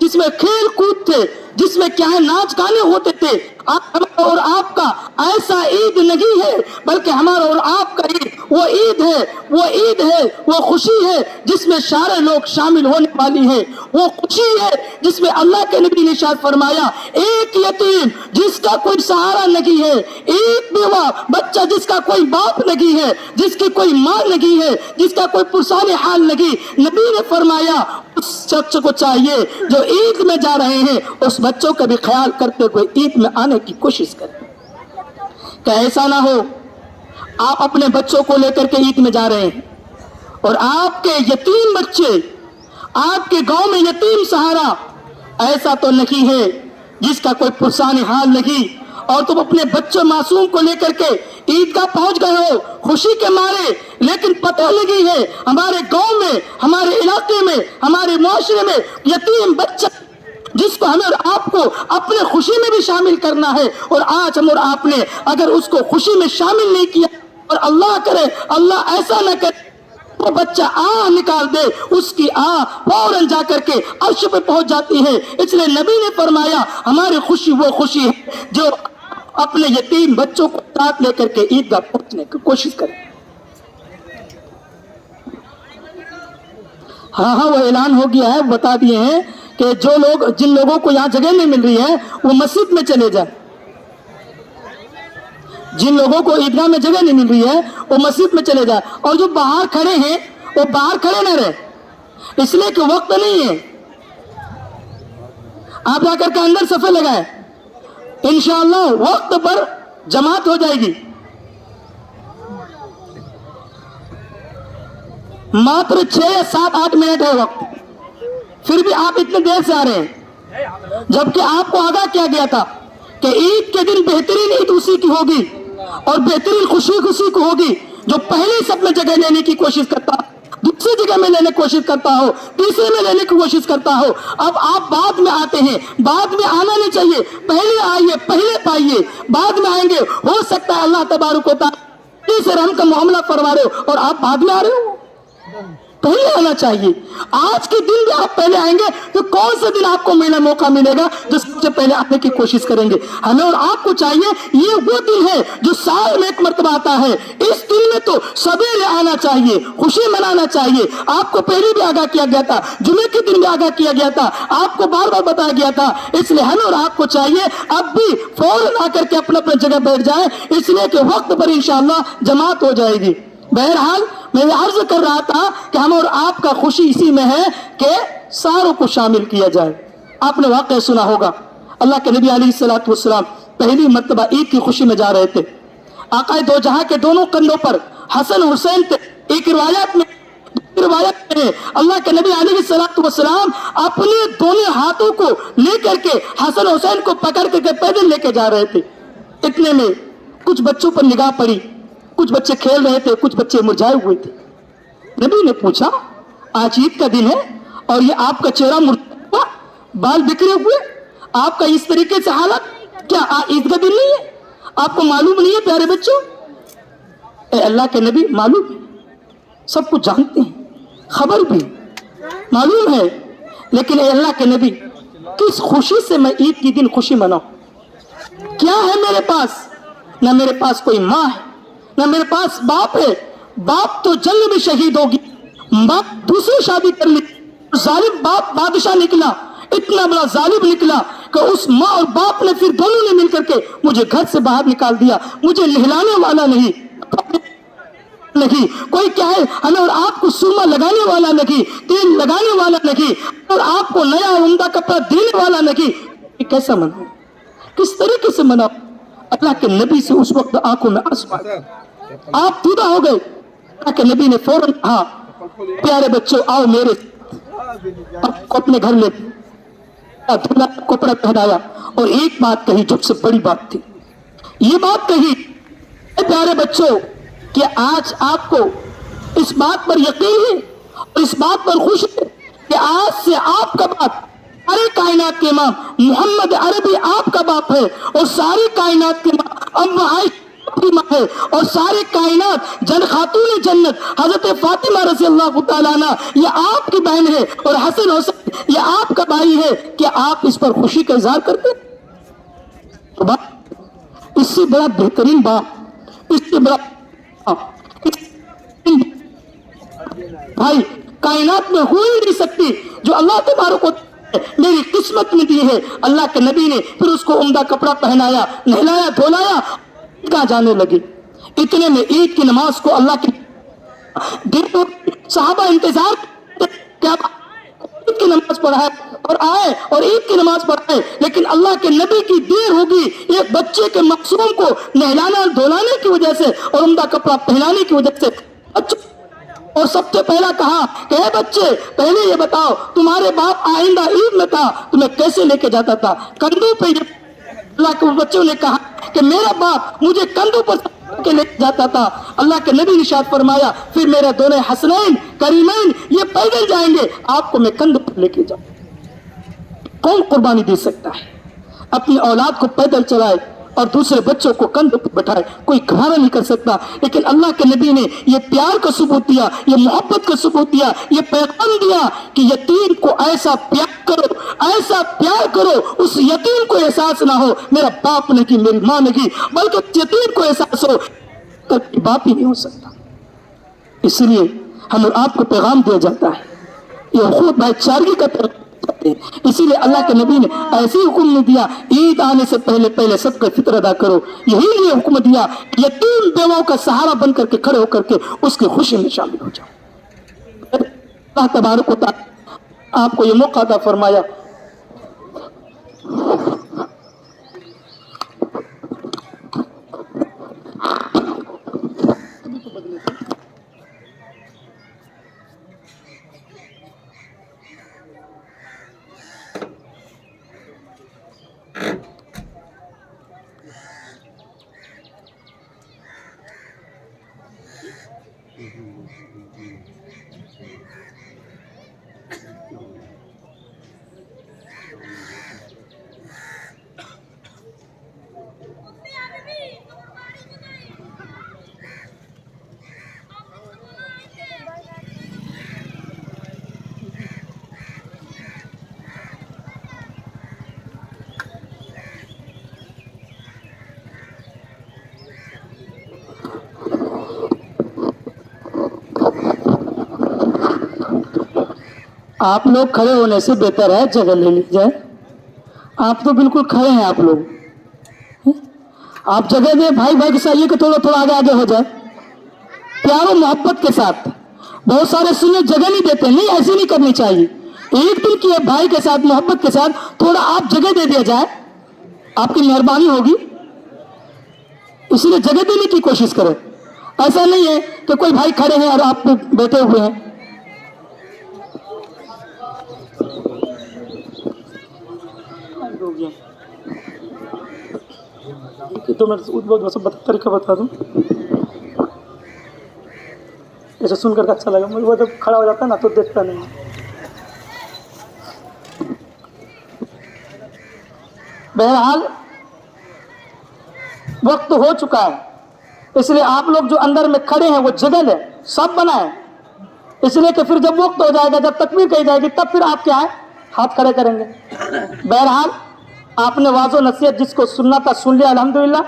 جس میں کھیل کود تھے، جس میں کیا ہے ناچ گانے ہوتے تھے. ہمارا اور آپ کا ایسا عید نہیں ہے، بلکہ ہمارا اور آپ کا عید وہ عید ہے، وہ عید ہے، وہ خوشی ہے جس میں سارے لوگ شامل ہونے والی ہے. وہ خوشی ہے جس میں اللہ کے نبی نے ارشاد فرمایا ایک یتیم جس کا کوئی سہارا نہیں ہے، ایک بیوہ بچہ جس کا کوئی باپ نہیں ہے، جس کی کوئی ماں نہیں ہے، جس کا کوئی پرسان حال نہیں. نبی نے فرمایا اس شخص کو چاہیے جو عید میں جا رہے ہیں اس بچوں کا بھی خیال کرتے ہوئے عید میں آنے کی کوشش کریں، کہ ایسا نہ ہو آپ اپنے بچوں کو لے کر کے عید میں جا رہے ہیں اور آپ کے یتیم بچے، آپ کے گاؤں میں یتیم سہارا ایسا تو نہیں ہے جس کا کوئی پرسان حال نہیں، اور تم اپنے بچوں معصوم کو لے کر کے عیدگاہ پہنچ گئے ہو خوشی کے مارے، لیکن پتہ لگی ہے ہمارے گاؤں میں، ہمارے علاقے میں، ہمارے معاشرے میں یتیم بچہ جس کو ہمیں اور آپ کو اپنے خوشی میں بھی شامل کرنا ہے، اور آج ہم اور آپ نے اگر اس کو خوشی میں شامل نہیں کیا، اور اللہ کرے اللہ ایسا نہ کرے وہ بچہ نکال دے، اس کی فوراً جا کر کے عرش پہ پہنچ جاتی ہے. اس لیے نبی نے فرمایا ہماری خوشی وہ خوشی ہے جو اپنے یتیم بچوں کو ساتھ لے کر کے عیدگاہ پہنچنے کی کوشش کریں. ہاں وہ اعلان ہو گیا ہے، بتا دیے ہیں کہ جو لوگ جن لوگوں کو یہاں جگہ نہیں مل رہی ہے وہ مسجد میں چلے جائیں. جن لوگوں کو عیدگاہ میں جگہ نہیں مل رہی ہے وہ مسجد میں چلے جائیں، اور جو باہر کھڑے ہیں وہ باہر کھڑے نہ رہے، اس لیے کہ وقت نہیں ہے. آپ جا کر کے اندر صفے لگائیں، انشاءاللہ وقت پر جماعت ہو جائے گی. ماتر 6 یا 7-8 منٹ ہے وقت، پھر بھی آپ اتنے دیر سے آ رہے ہیں، جبکہ آپ کو آگاہ کیا گیا تھا کہ عید کے دن بہترین عید اسی کی ہوگی اور بہترین خوشی کو ہوگی جو پہلے سب میں جگہ لینے کی کوشش کرتا، دوسری جگہ میں لینے کی کوشش کرتا ہو، تیسرے میں لینے کی کوشش کرتا ہو. اب آپ بعد میں آتے ہیں، بعد میں آنا نہیں چاہیے، پہلے آئیے، پہلے پائیے، بعد میں آئیں گے. ہو سکتا ہے اللہ تبارک و تعالی سے رحم کا معاملہ فرما رہے ہو اور آپ بعد میں آ رہے ہو. پہلے آنا چاہیے. آج کے دن بھی آپ پہلے آئیں گے تو کون سے دن آپ کو موقع ملے گا جو سب سے پہلے آنے کی کوشش کریں گے. ہمیں اور آپ کو چاہیے، یہ وہ دن ہے جو سال میں ایک مرتبہ آتا ہے، اس دن میں تو سویرے آنا چاہیے، خوشی منانا چاہیے. آپ کو پہلے بھی آگاہ کیا گیا تھا، جمعے کے دن بھی آگاہ کیا گیا تھا، آپ کو بار بار بتایا گیا تھا. اس لیے ہمیں اور آپ کو چاہیے اب بھی فوراً آ کر کے اپنا جگہ بیٹھ جائیں، اس لیے کہ وقت پر انشاءاللہ جماعت ہو جائے گی. بہرحال میں یہ عرض کر رہا تھا کہ ہم اور آپ کا خوشی اسی میں ہے کہ ساروں کو شامل کیا جائے. آپ نے واقعہ سنا ہوگا، اللہ کے نبی علیہ الصلوۃ والسلام پہلی مرتبہ عید کی خوشی میں جا رہے تھے. آقا دو جہاں کے دونوں کندھوں پر حسن حسین تھے. ایک روایت میں اللہ کے نبی علیہ الصلوۃ والسلام اپنے دونوں ہاتھوں کو لے کر کے حسن حسین کو پکڑ کر کے پیدل لے کے جا رہے تھے. اتنے میں کچھ بچوں پر نگاہ پڑی، کچھ بچے کھیل رہے تھے، کچھ بچے مرجھائے ہوئے تھے. نبی نے پوچھا آج عید کا دن ہے اور یہ آپ کا چہرہ مرجھا، بال بکھرے ہوئے، آپ کا اس طریقے سے حالت، کیا عید کا دن نہیں ہے؟ آپ کو معلوم نہیں ہے پیارے بچوں؟ اے اللہ کے نبی معلوم ہے، سب کچھ جانتے ہیں، خبر بھی معلوم ہے، لیکن اے اللہ کے نبی کس خوشی سے میں عید کی دن خوشی مناؤں؟ کیا ہے میرے پاس؟ نہ میرے پاس کوئی ماں ہے، نہ میرے پاس باپ ہے. باپ تو جنگ میں شہید ہوگی، باپ دوسری شادی کر لی، ظالم باپ بادشاہ نکلا، اتنا بڑا ظالم نکلا کہ اس ماں اور باپ نے پھر دونوں نے مل کر کے مجھے گھر سے باہر نکال دیا. مجھے نہلانے والا نہیں کوئی، کیا ہے ہمیں اور آپ کو سرما لگانے والا نہیں، تیل لگانے والا نہیں، اور آپ کو نیا عمدہ کپڑا دینے والا نہیں. کیسا مناؤ، کس طریقے سے مناؤ؟ اللہ کے نبی سے اس وقت آنکھوں میں آنسو آئے، آپ دیدہ ہو گئے. اللہ کے نبی نے فوراً کہا پیارے بچوں آؤ میرے، آپ کو اپنے گھر لے دھلا کپڑا پہنایا اور ایک بات کہی جو سے بڑی بات تھی. یہ بات کہی اے پیارے بچوں کہ آج آپ کو اس بات پر یقین ہے اور اس بات پر خوش ہے کہ آج سے آپ کا باپ سارے کائنات کے امام محمد عربی آپ کا باپ ہے، اور ساری کائنات کے اماں عائشہ کی ماں ہے، اور سارے کائنات خاتون جنت حضرت فاطمہ رضی اللہ تعالیٰ عنہ یہ آپ کی بہن ہے، اور حسن حسین یہ آپ کا بھائی ہے کہ آپ اس پر خوشی کا اظہار کرتے ہیں؟ تو اس سے بڑا بہترین باپ، اس سے بڑا بھائی کائنات میں ہو ہی نہیں سکتی جو اللہ تبارک و تعالیٰ میری قسمت میں دی ہے۔ اللہ کے نبی نے پھر اس کو عمدہ کپڑا پہنایا، نہلایا، دھولایا، کہاں جانے لگے۔ اتنے میں عید کی نماز کو اللہ کی دن صحابہ انتظار کیا عید کی نماز پڑھائے اور آئے اور عید کی نماز پڑھائے، لیکن اللہ کے نبی کی دیر ہوگی ایک بچے کے معصوم کو نہلانا دھولانے کی وجہ سے اور عمدہ کپڑا پہنانے کی وجہ سے۔ اور سب سے پہلا کہا کہ اے بچے پہلے یہ بتاؤ تمہارے باپ آئندہ عید میں تھا تمہیں کیسے لے کے جاتا تھا؟ کندھوں پہ۔ اللہ کے بچوں نے کہا کہ میرا باپ مجھے کندھوں پر کے لے جاتا تھا۔ اللہ کے نبی نے ارشاد فرمایا پھر میرے دونوں حسنین کریمین یہ پیدل جائیں گے، آپ کو میں کندھوں پر لے کے جاؤں۔ کون قربانی دے سکتا ہے اپنی اولاد کو پیدل چلائے اور دوسرے بچوں کو کندھوں پر بٹھائے؟ کوئی گوارا نہیں کر سکتا، لیکن اللہ کے نبی نے یہ پیار کا ثبوت دیا، یہ محبت کا ثبوت دیا، یہ پیغام دیا کہ یتیم کو ایسا پیار کرو، ایسا پیار کرو اس یتیم کو احساس نہ ہو میرا باپ نے کی میری ماں نے کی، بلکہ یتیم کو احساس ہو کہ باپ ہی نہیں ہو سکتا۔ اس لیے ہم اور آپ کو پیغام دیا جاتا ہے، یہ حقوق بھائی چارگی کا پیغام۔ اسی لیے اللہ کے نبی نے ایسی حکم نہیں دیا عید آنے سے پہلے پہلے صدقہ فطر ادا کرو، یہی لیے حکم دیا یتیم بیووں کا سہارا بن کر کے کھڑے ہو کر کے اس کی خوشی میں شامل ہو جاؤ۔ اللہ تبارک و تعالی آپ کو یہ موقع عطا فرمایا۔ آپ لوگ کھڑے ہونے سے بہتر ہے جگہ لے لی جائے۔ آپ تو بالکل کھڑے ہیں، آپ لوگ آپ جگہ دیں بھائی بھائی کے ساتھ، یہ کہ تھوڑا تھوڑا آگے آگے ہو جائے پیار و محبت کے ساتھ۔ بہت سارے سننے جگہ نہیں دیتے، نہیں ایسی نہیں کرنی چاہیے۔ ایک دن کی بھائی کے ساتھ محبت کے ساتھ تھوڑا آپ جگہ دے دیا جائے، آپ کی مہربانی ہوگی۔ اس لیے جگہ دینے کی کوشش کریں، ایسا نہیں ہے کہ کوئی بھائی کھڑے ہیں اور آپ بیٹھے ہوئے ہیں۔ تو میں طریقہ بتا دوں، ایسے سن کر کے اچھا لگا مجھے، وہ جب کھڑا ہو جاتا ہے نا تو دیکھتا نہیں۔ بہرحال وقت ہو چکا ہے، اس لیے آپ لوگ جو اندر میں کھڑے ہیں وہ جگہ لیں، سب بنائیں، اس لیے کہ پھر جب وقت ہو جائے گا، جب تکبیر کہی جائے گی تب پھر آپ کیا ہے ہاتھ کھڑے کریں گے۔ بہرحال آپ نے واضح و نصیحت جس کو سننا تھا سن لیا الحمدللہ،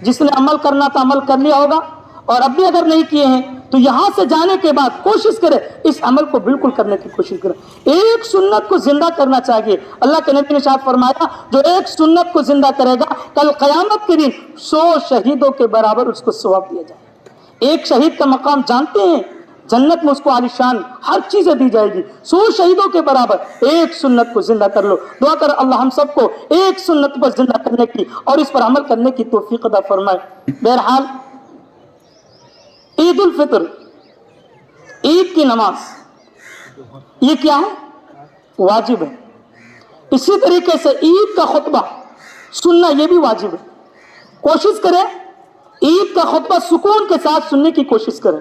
جس نے عمل کرنا تھا عمل کر لیا ہوگا، اور اب بھی اگر نہیں کیے ہیں تو یہاں سے جانے کے بعد کوشش کرے اس عمل کو بالکل کرنے کی کوشش کرے۔ ایک سنت کو زندہ کرنا چاہیے۔ اللہ کے نبی نے ارشاد فرمایا جو ایک سنت کو زندہ کرے گا کل قیامت کے دن 100 شہیدوں کے برابر اس کو ثواب دیا جائے۔ ایک شہید کا مقام جانتے ہیں، جنت میں اس کو عالیشان ہر چیزیں دی جائے گی، 100 شہیدوں کے برابر۔ ایک سنت کو زندہ کر لو، دعا کر اللہ ہم سب کو ایک سنت پر زندہ کرنے کی اور اس پر عمل کرنے کی توفیق عطا فرمائے۔ بہرحال عید الفطر، عید کی نماز، یہ کیا ہے؟ واجب ہے۔ اسی طریقے سے عید کا خطبہ سننا یہ بھی واجب ہے۔ کوشش کریں عید کا خطبہ سکون کے ساتھ سننے کی کوشش کریں،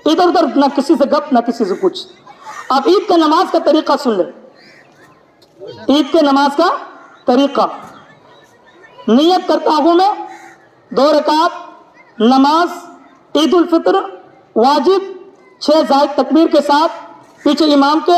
ادھر ادھر نہ کسی سے گپ نہ کسی سے کچھ۔ آپ عید کا نماز کا طریقہ سن لیں، عید کے نماز کا طریقہ۔ نیت کرتا ہوں میں 2 رکعت نماز عید الفطر واجب 6 زائد تکبیر کے ساتھ پیچھے امام کے